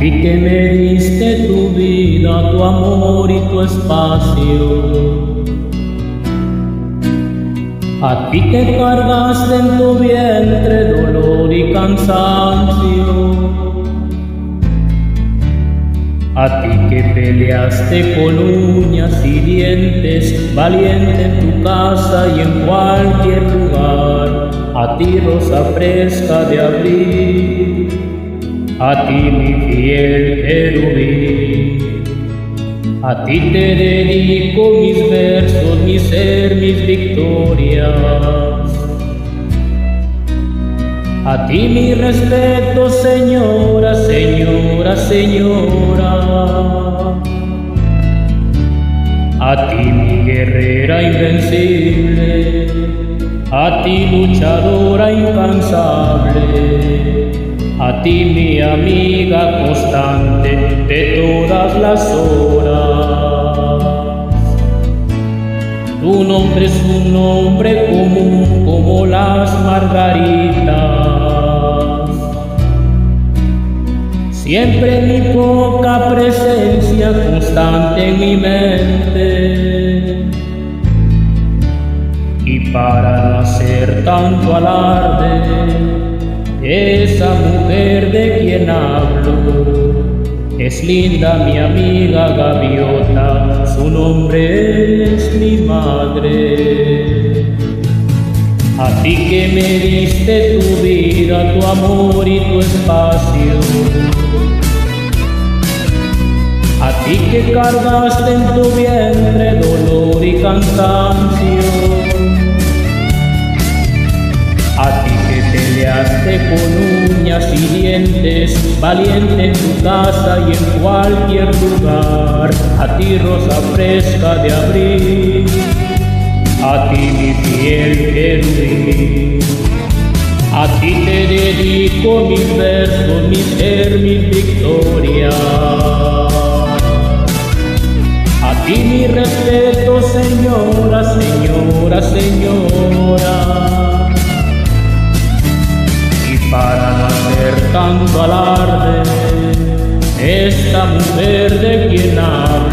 ti que me diste tu vida, tu amor y tu espacio, a ti que cargaste en tu vientre dolor y cansancio, a ti que peleaste con uñas y dientes, valiente en tu casa y en cualquier lugar, a ti rosa fresca de abril, a ti mi fiel querubín, a ti te dedico mis versos, mi ser, mis victorias, a ti mi respeto, señora, señora, señora, a ti mi guerrera invencible, a ti luchadora incansable, a ti mi amiga constante de todas las horas. Tu nombre es un nombre común como las margaritas, siempre mi poca presencia constante en mi mente. Y para no hacer tanto alarde, esa mujer de quien hablo es linda mi amiga gaviota, su nombre es mi madre. A ti que me diste tu vida, tu amor y tu espacio, a ti que cargaste en tu vientre dolor y cansancio, a ti que peleaste con uñas y dientes, valiente en tu casa y en cualquier lugar, a ti rosa fresca de abril, a ti mi fiel querubín, a ti te dedico mis versos, mi ser, mis victorias, a ti mi respeto, señora, señora, señora. Para no hacer tanto alarde, esta mujer de quien hablo